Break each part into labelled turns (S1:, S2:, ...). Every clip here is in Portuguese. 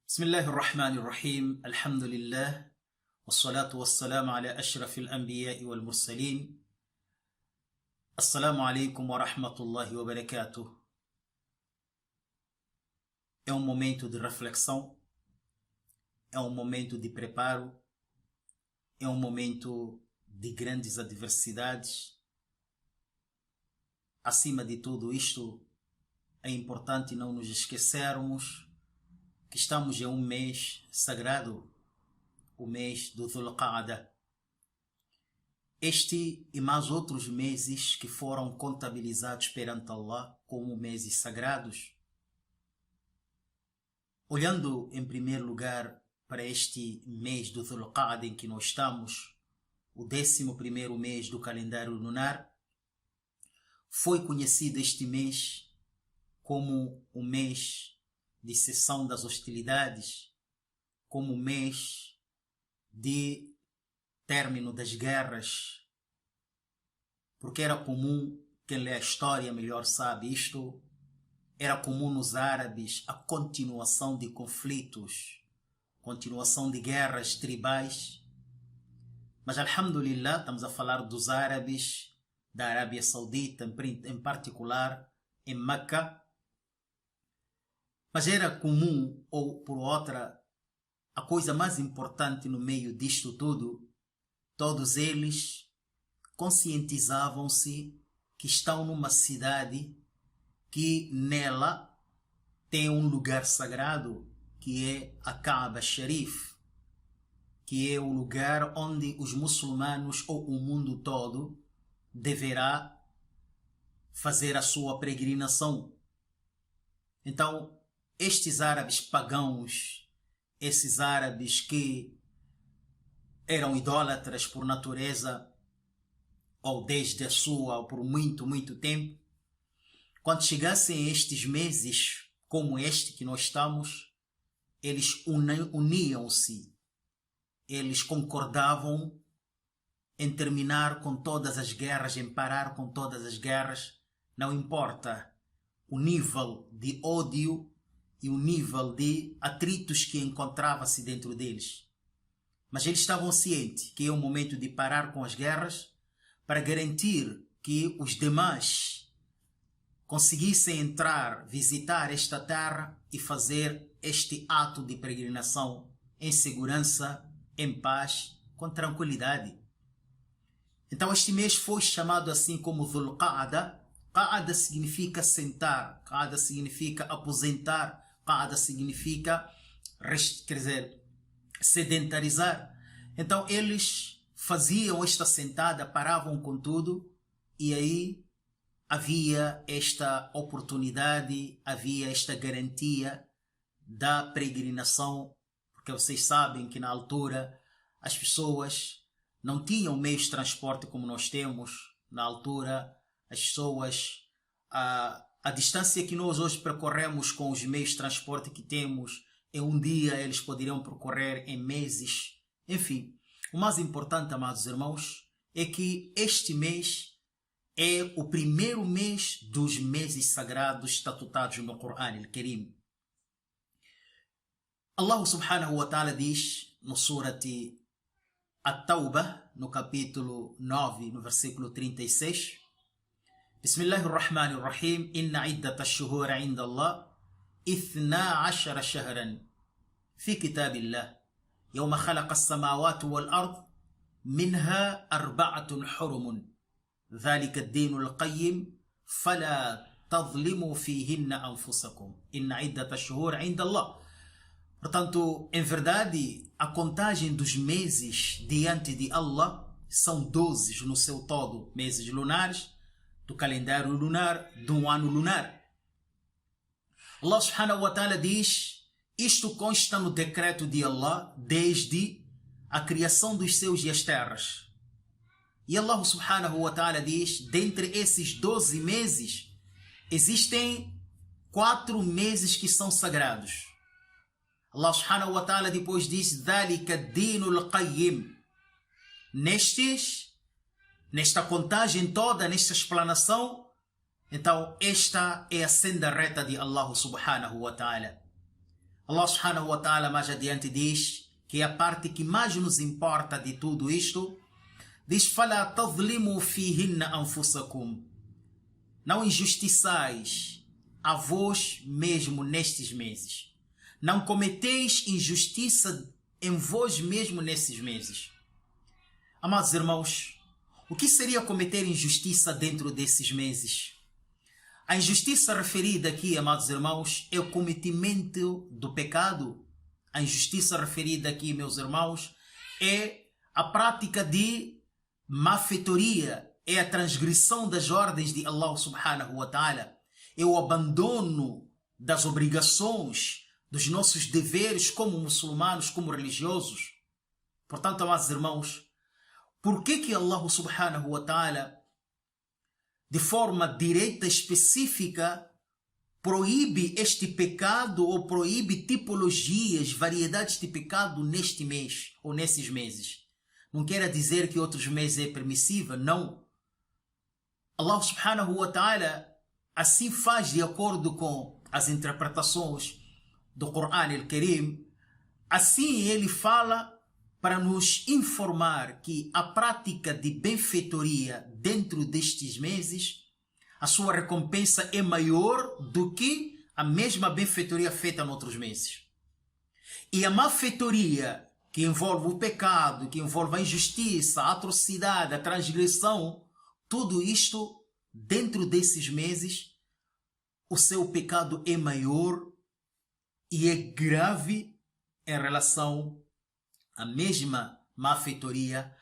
S1: بسم الله الرحمن الرحيم الحمد لله والصلاة والسلام على أشرف الأنبياء والمرسلين. Assalamu alaikum wa rahmatullahi wa barakatuh. É um momento de reflexão, é um momento de preparo, é um momento de grandes adversidades. Acima de tudo isto, é importante não nos esquecermos que estamos em um mês sagrado, o mês do Dhul Qa'dah. Este e mais outros meses que foram contabilizados perante Allah como meses sagrados. Olhando em primeiro lugar para este mês do Dhul Qa'dah em que nós estamos, o 11º mês do calendário lunar, foi conhecido este mês como o mês de cessão das hostilidades, como o mês de término das guerras, porque era comum, quem lê a história melhor sabe isto, era comum nos árabes a continuação de conflitos, continuação de guerras tribais. Mas, alhamdulillah, estamos a falar dos árabes, da Arábia Saudita, em particular, em Meca. Mas era comum, ou por outra, a coisa mais importante no meio disto tudo, todos eles conscientizavam-se que estão numa cidade que nela tem um lugar sagrado, que é a Kaaba Sharif, que é o lugar onde os muçulmanos ou o mundo todo deverá fazer a sua peregrinação. Então, estes árabes pagãos, esses árabes que eram idólatras por natureza, ou desde a sua, ou por muito tempo, quando chegassem estes meses, como este que nós estamos, eles uniam-se, eles concordavam em terminar com todas as guerras, em parar com todas as guerras, não importa o nível de ódio e o nível de atritos que encontrava-se dentro deles. Mas eles estavam cientes que é o momento de parar com as guerras para garantir que os demais conseguissem entrar, visitar esta terra e fazer este ato de peregrinação em segurança, em paz, com tranquilidade. Então este mês foi chamado assim como Dhul Qa'dah. Qa'dah significa sentar, Qa'dah significa aposentar, Qa'dah significa, quer dizer, sedentarizar. Então eles faziam esta sentada, paravam com tudo, e aí havia esta oportunidade, havia esta garantia da peregrinação, porque vocês sabem que na altura as pessoas não tinham meios de transporte como nós temos. Na altura as pessoas, a distância que nós hoje percorremos com os meios de transporte que temos, em um dia eles poderiam percorrer em meses. Enfim, o mais importante, amados irmãos, é que este mês é o primeiro mês dos meses sagrados estatutados no Corão Al-Karim. Allah subhanahu wa ta'ala diz no Surat At-Tawbah, no capítulo 9, no versículo 36, Bismillahirrahmanirrahim, Inna iddata ash-shuhura inda Allah 12 شهرا في كتاب الله يوم خلق السماوات والأرض منها 4 حرم ذلك الدين القيم فلا تظلموا فيهن أنفسكم إن عدة الشهور عند الله. Portanto, em verdade, a contagem dos meses diante de Allah são 12 no seu todo, meses lunares, do calendário lunar, do ano lunar. Allah subhanahu wa ta'ala diz, isto consta no decreto de Allah desde a criação dos céus e as terras. E Allah subhanahu wa ta'ala diz, dentre esses 12 meses, existem 4 meses que são sagrados. Allah subhanahu wa ta'ala depois diz, ذَلِكَ الدِّينُ الْقَيِّمُ. Nesta contagem toda, nesta explanação, então esta é a senda reta de Allah subhanahu wa ta'ala. Allah subhanahu wa ta'ala mais adiante diz, que é a parte que mais nos importa de tudo isto, diz: فَلَا تَظْلِمُوا فِيهِنَّ أَنفُسَكُمْ. Não injustiçais a vós mesmo nestes meses. Não cometeis injustiça em vós mesmo nesses meses. Amados irmãos, o que seria cometer injustiça dentro desses meses? A injustiça referida aqui, amados irmãos, é o cometimento do pecado. A injustiça referida aqui, meus irmãos, é a prática de malfeitoria, é a transgressão das ordens de Allah subhanahu wa ta'ala, é o abandono das obrigações, dos nossos deveres como muçulmanos, como religiosos. Portanto, amados irmãos, por que Allah subhanahu wa ta'ala, de forma direta, específica, proíbe este pecado ou proíbe tipologias, variedades de pecado neste mês ou nesses meses? Não quer dizer que outros meses é permissível, não. Allah subhanahu wa ta'ala assim faz de acordo com as interpretações do Corão al-Karim. Assim ele fala para nos informar que a prática de benfeitoria dentro destes meses, a sua recompensa é maior do que a mesma benfeitoria feita noutros meses. E a malfeitoria, que envolve o pecado, que envolve a injustiça, a atrocidade, a transgressão, tudo isto, dentro desses meses, o seu pecado é maior e é grave em relação à mesma malfeitoria,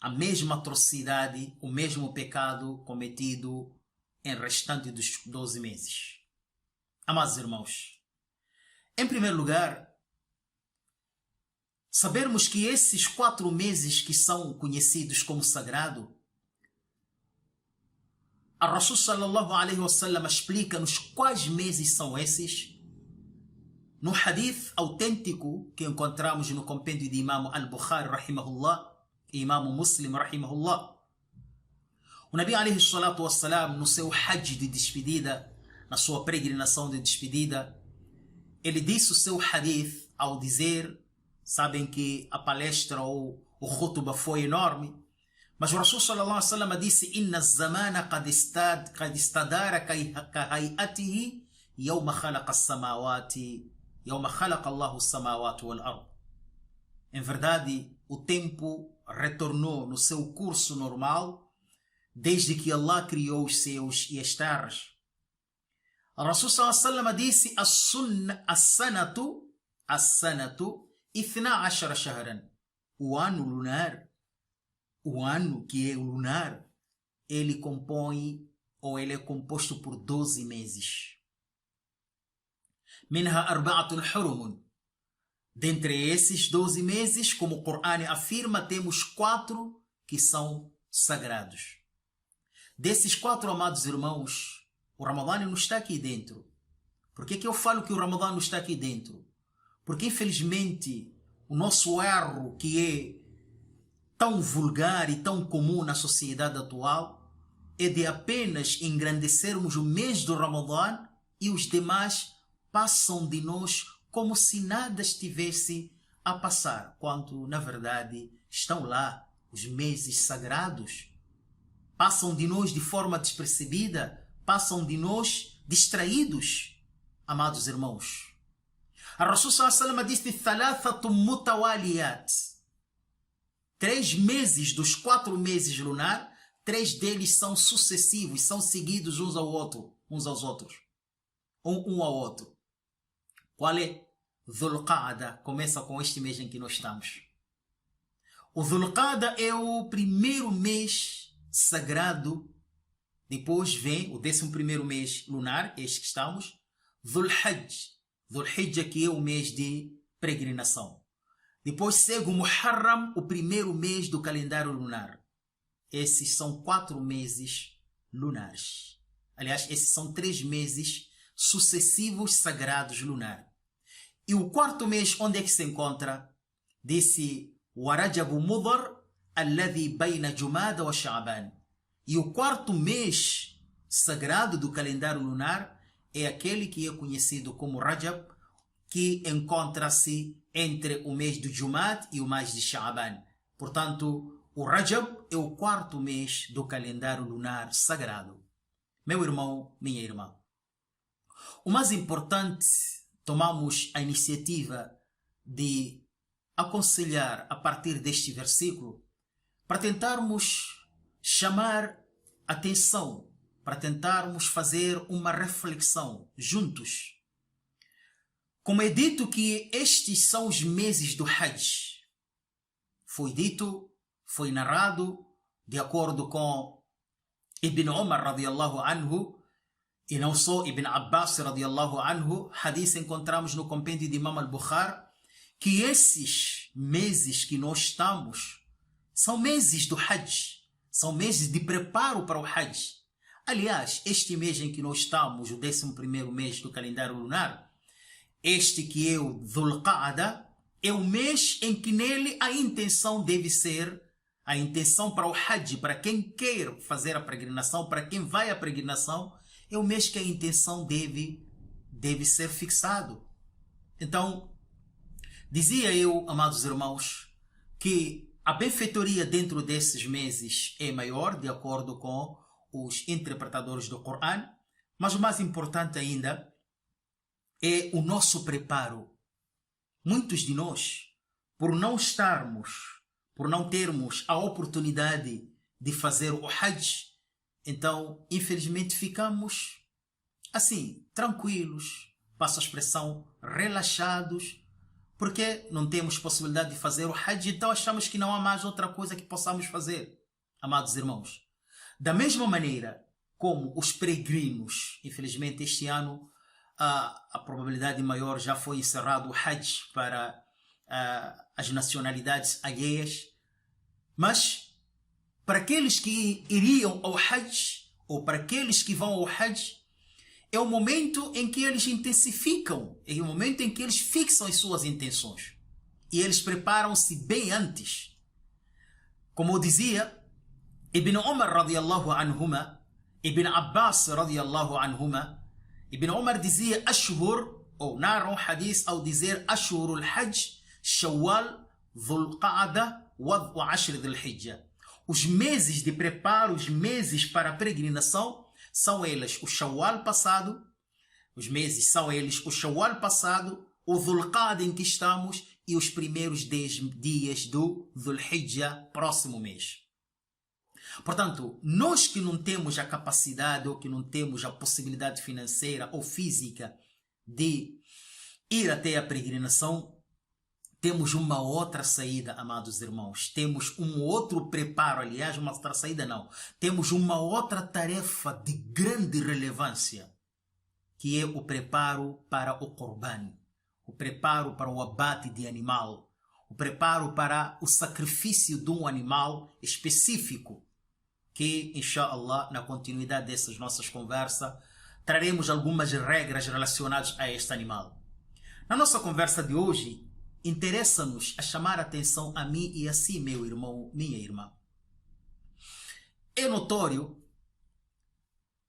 S1: a mesma atrocidade, o mesmo pecado cometido em restante dos 12 meses. Amados irmãos, em primeiro lugar, sabermos que esses 4 meses que são conhecidos como sagrado, a Rasul sallallahu alaihi wasallam explica-nos quais meses são esses. No hadith autêntico que encontramos no compêndio de Imam al-Bukhari rahimahullah e Imam Muslim rahimahullah, o Nabi alaihi salatu wassalam, no seu hajj de despedida, na sua peregrinação de despedida, ele disse o seu hadith ao dizer, sabem que a palestra ou o khutbah foi enorme, mas o Rasul sallallahu alaihi wasallam disse: Inna az-zamana qad istadara ka hayatihi yawma khalaqa as-samawati yawma khalaqa Allahu as-samawati wal ard. Em verdade, o tempo retornou no seu curso normal desde que Allah criou os céus e as terras. O Rasul sallallahu alaihi wasallam disse: as-sanatu 12 shahran. O ano lunar, o ano que é lunar, ele compõe ou ele é composto por 12 meses. Minha arba'atun hurumun. Dentre esses 12 meses, como o Corão afirma, temos 4 que são sagrados. Desses 4, amados irmãos, o Ramadã não está aqui dentro. Por que eu falo que o Ramadã não está aqui dentro? Porque, infelizmente, o nosso erro, que é tão vulgar e tão comum na sociedade atual, é de apenas engrandecermos o mês do Ramadã e os demais passam de nós como se nada estivesse a passar, quando, na verdade, estão lá os meses sagrados. Passam de nós de forma despercebida, passam de nós distraídos, amados irmãos. A Rasul sallallahu alaihi wasallam disse: "Thalathatun mutawaliyat." 3 meses dos 4 meses lunar, 3 deles são sucessivos, são seguidos uns aos outros. Um ao outro. Qual é? Dhul Qa'da. Começa com este mês em que nós estamos. O Dhul Qa'da é o primeiro mês sagrado. Depois vem o 11º mês lunar, este que estamos. Dhul Hajj. Dhul Hijjah, que é o mês de peregrinação. Depois segue o Muharram, o primeiro mês do calendário lunar. Esses são 4 meses lunares. Aliás, esses são 3 meses sucessivos sagrados lunar. E o 4º mês, onde é que se encontra? Disse o Rajab Mudhar, alladhi bayna Jumada wa Sha'ban. E o 4º mês sagrado do calendário lunar é aquele que é conhecido como Rajab, que encontra-se entre o mês do Jumad e o mês de Sha'ban. Portanto, o Rajab é o 4º mês do calendário lunar sagrado. Meu irmão, minha irmã, o mais importante, tomamos a iniciativa de aconselhar a partir deste versículo para tentarmos chamar atenção, para tentarmos fazer uma reflexão juntos. Como é dito que estes são os meses do Hajj, foi dito, foi narrado, de acordo com Ibn Umar radiallahu anhu, e não só Ibn Abbas radiallahu anhu, hadith encontramos no compêndio de Imam al-Bukhari, que esses meses que nós estamos são meses do Hajj, são meses de preparo para o Hajj. Aliás, este mês em que nós estamos, o 11º mês do calendário lunar, este que é o Dhul Qa'ada, é o mês em que nele a intenção deve ser, a intenção para o Hajj, para quem quer fazer a peregrinação, para quem vai à peregrinação, é o mês que a intenção deve ser fixado. Então, dizia eu, amados irmãos, que a benfeitoria dentro desses meses é maior, de acordo com os interpretadores do Corão, mas o mais importante ainda é o nosso preparo. Muitos de nós, por não termos a oportunidade de fazer o Hajj, então, infelizmente, ficamos assim, tranquilos, passo a expressão, relaxados, porque não temos possibilidade de fazer o Hajj, então achamos que não há mais outra coisa que possamos fazer, amados irmãos. Da mesma maneira como os peregrinos, infelizmente este ano a probabilidade maior já foi encerrado o Hajj para as nacionalidades alheias, mas para aqueles que iriam ao Hajj, ou para aqueles que vão ao Hajj, é o momento em que eles intensificam, é o momento em que eles fixam as suas intenções. E eles preparam-se bem antes. Como eu dizia, Ibn Umar radiallahu anhuma, Ibn Abbas radiallahu anhuma, Ibn Umar dizia Ashhur, ou narra um hadith ao dizer Ashhurul Hajj, Shawwal, Dhul Qa'ada wa Ashr Dhul Hijjah. Os meses de preparo, os meses para a peregrinação, são eles o Shawwal passado, os meses são eles o Shawwal passado, o Dhul Qa'ada em que estamos e os primeiros 10 dias do Dhul Hijjah, próximo mês. Portanto, nós que não temos a capacidade ou que não temos a possibilidade financeira ou física de ir até a peregrinação, temos uma outra saída, amados irmãos. Temos um outro preparo, aliás, uma outra saída não. Temos uma outra tarefa de grande relevância, que é o preparo para o Qurban, o preparo para o abate de animal, o preparo para o sacrifício de um animal específico, que, inshallah, na continuidade dessas nossas conversas, traremos algumas regras relacionadas a este animal. Na nossa conversa de hoje, interessa-nos a chamar a atenção a mim e a si, meu irmão, minha irmã. É notório,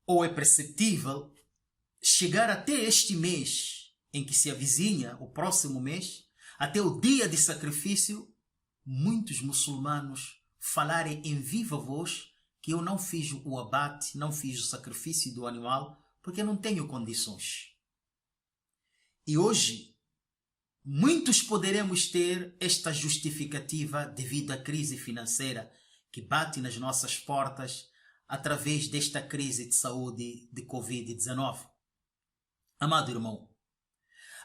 S1: ou é perceptível, chegar até este mês em que se avizinha, o próximo mês, até o dia de sacrifício, muitos muçulmanos falarem em viva voz que eu não fiz o abate, não fiz o sacrifício do animal, porque não tenho condições. E hoje, muitos poderemos ter esta justificativa devido à crise financeira que bate nas nossas portas através desta crise de saúde de Covid-19. Amado irmão,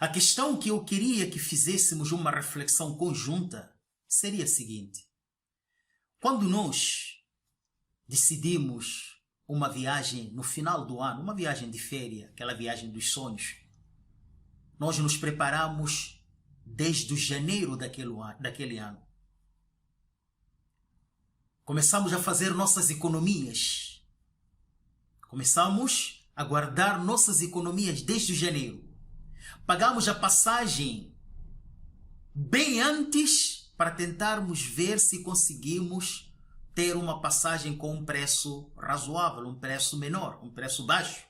S1: a questão que eu queria que fizéssemos uma reflexão conjunta seria a seguinte. Quando nós decidimos uma viagem no final do ano, uma viagem de férias, aquela viagem dos sonhos, nós nos preparamos desde janeiro daquele ano. Começamos a fazer nossas economias. Começamos a guardar nossas economias desde janeiro. Pagamos a passagem bem antes para tentarmos ver se conseguimos ter uma passagem com um preço razoável, um preço menor, um preço baixo.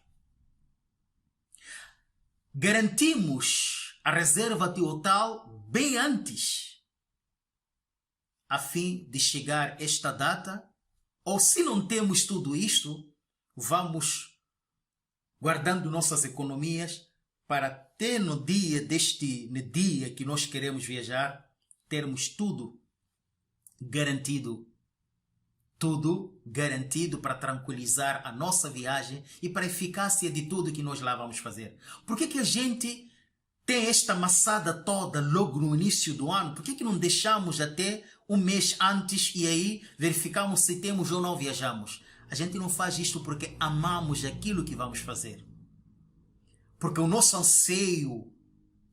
S1: Garantimos a reserva total bem antes, a fim de chegar esta data, ou se não temos tudo isto, vamos guardando nossas economias para ter no dia que nós queremos viajar, termos tudo garantido para tranquilizar a nossa viagem e para a eficácia de tudo que nós lá vamos fazer. Por que a gente tem esta maçada toda logo no início do ano? Por que não deixamos até um mês antes e aí verificamos se temos ou não viajamos? A gente não faz isto porque amamos aquilo que vamos fazer. Porque o nosso anseio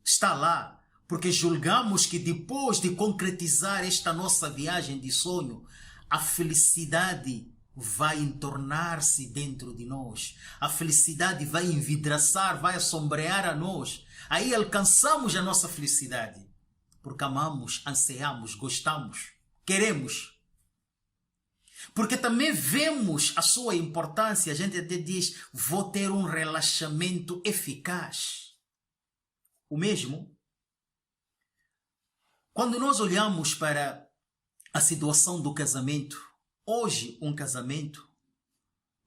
S1: está lá. Porque julgamos que depois de concretizar esta nossa viagem de sonho, a felicidade vai entornar-se dentro de nós. A felicidade vai envidraçar, vai assombrear a nós. Aí alcançamos a nossa felicidade. Porque amamos, anseiamos, gostamos, queremos. Porque também vemos a sua importância. A gente até diz, vou ter um relaxamento eficaz. O mesmo, quando nós olhamos para a situação do casamento, hoje um casamento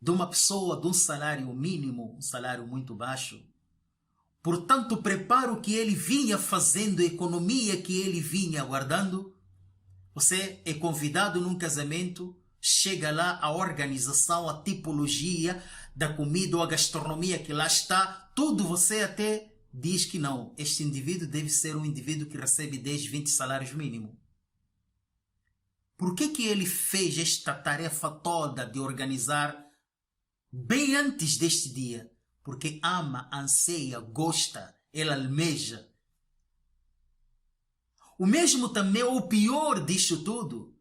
S1: de uma pessoa de um salário mínimo, um salário muito baixo, portanto o preparo que ele vinha fazendo, a economia que ele vinha guardando, você é convidado num casamento, chega lá a organização, a tipologia da comida ou a gastronomia que lá está, tudo você até diz que não, este indivíduo deve ser um indivíduo que recebe 10, 20 salários mínimos. Por que ele fez esta tarefa toda de organizar bem antes deste dia? Porque ama, anseia, gosta, ele almeja. O mesmo também, o pior disto tudo,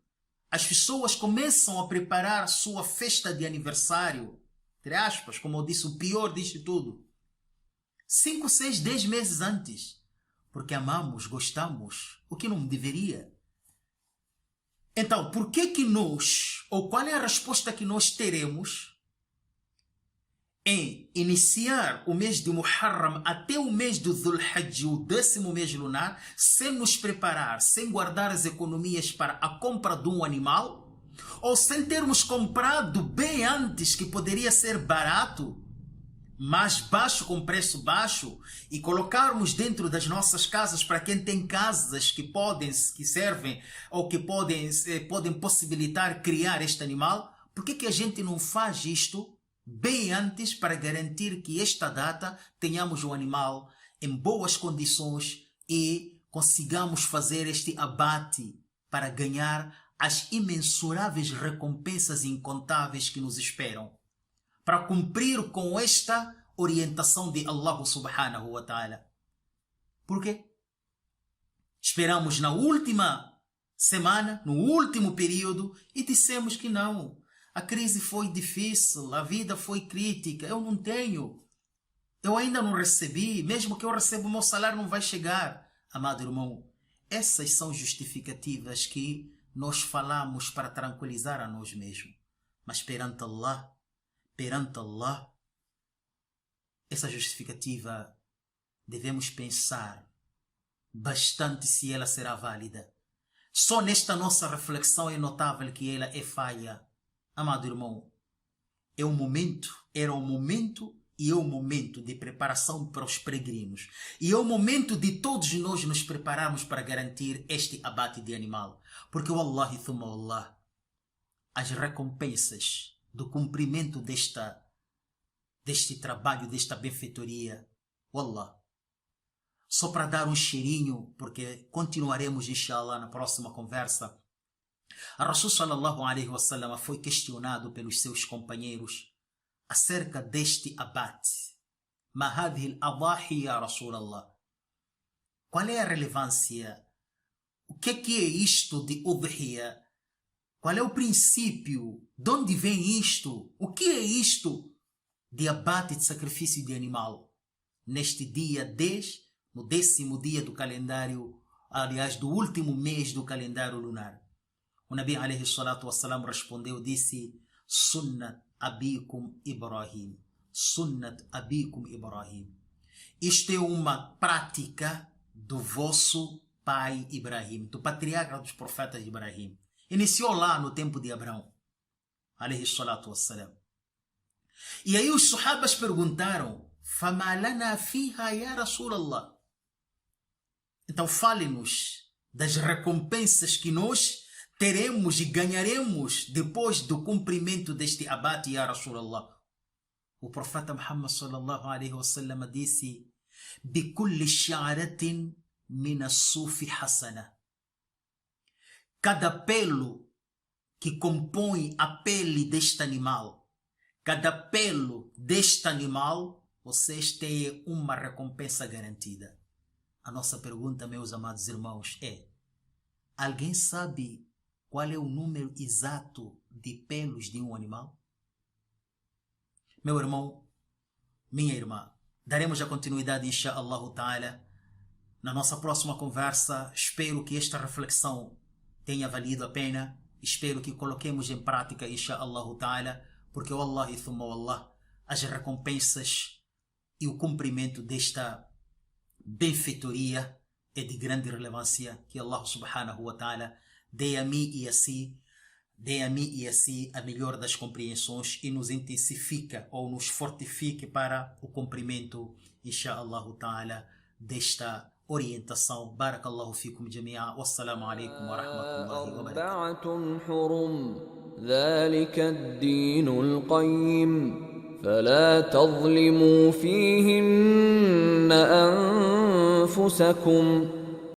S1: as pessoas começam a preparar a sua festa de aniversário, entre aspas, como eu disse, o pior disto tudo, 5, 6, 10 meses antes, porque amamos, gostamos, o que não deveria. Então, por que nós, ou qual é a resposta que nós teremos em iniciar o mês de Muharram até o mês do Dhul Hajj, o 10º mês lunar, sem nos preparar, sem guardar as economias para a compra de um animal, ou sem termos comprado bem antes, que poderia ser barato, mais baixo, com preço baixo, e colocarmos dentro das nossas casas, para quem tem casas que servem ou que podem possibilitar criar este animal? Por que a gente não faz isto bem antes para garantir que esta data tenhamos um animal em boas condições e consigamos fazer este abate para ganhar as imensuráveis recompensas incontáveis que nos esperam? Para cumprir com esta orientação de Allah subhanahu wa ta'ala. Por quê? Esperamos na última semana, no último período, e dissemos que não. A crise foi difícil, a vida foi crítica, eu não tenho. Eu ainda não recebi, mesmo que eu receba o meu salário não vai chegar. Amado irmão, essas são justificativas que nós falamos para tranquilizar a nós mesmos. Mas perante Allah, essa justificativa devemos pensar bastante se ela será válida. Só nesta nossa reflexão é notável que ela é falha. Amado irmão, era o momento e é o momento de preparação para os peregrinos. E é o momento de todos nós nos prepararmos para garantir este abate de animal. Porque wallahi thumma wallah, as recompensas do cumprimento deste trabalho, desta benfeitoria, wallah, só para dar um cheirinho, porque continuaremos inshallah na próxima conversa. A Rasul sallallahu alaihi wasallam foi questionado pelos seus companheiros acerca deste abate. Ma hadhihi al-adahi ya Rasulallah. Qual é a relevância? O que é isto de udhiya? Qual é o princípio? De onde vem isto? O que é isto de abate de sacrifício de animal? Neste dia 10, no 10º dia do calendário, aliás, do último mês do calendário lunar. O Nabi alaihi salatu wassalam respondeu, disse: Sunnat abikum Ibrahim. Sunnat abikum Ibrahim. Isto é uma prática do vosso pai Ibrahim, do patriarca dos profetas de Ibrahim. Iniciou lá no tempo de Abraão, alayhi salatu wassalam. E aí os sahabas perguntaram, فَمَا لَنَا فِيهَا يَا رَسُولَ اللَّهِ. Então fale-nos das recompensas que nós teremos e ganharemos depois do cumprimento deste abate, ya Rasulallah. O profeta Muhammad sallallahu alaihi wasallam disse, بِكُلِّ شَعْرَةٍ مِنَ الصُّوفِ حَسَنَةٍ. Cada pelo que compõe a pele deste animal, cada pelo deste animal, vocês têm uma recompensa garantida. A nossa pergunta, meus amados irmãos, é: alguém sabe qual é o número exato de pelos de um animal? Meu irmão, minha irmã, daremos a continuidade, inshaAllah ta'ala, na nossa próxima conversa. Espero que esta reflexão tenha valido a pena. Espero que coloquemos em prática, inshaAllah ta'ala, porque wallahi thumma wallah, as recompensas e o cumprimento desta benfeitoria é de grande relevância. Que Allah subhanahu wa ta'ala dê a mim e a si a melhor das compreensões e nos intensifica ou nos fortifique para o cumprimento, inshaAllah ta'ala, desta orientação. Barakallahu fikum jami'a. Wassalamu alaikum wa rahmatullahi wa barakatuh.
S2: حرم ذلك الدين القيم فلا تظلموا فيهن أنفسكم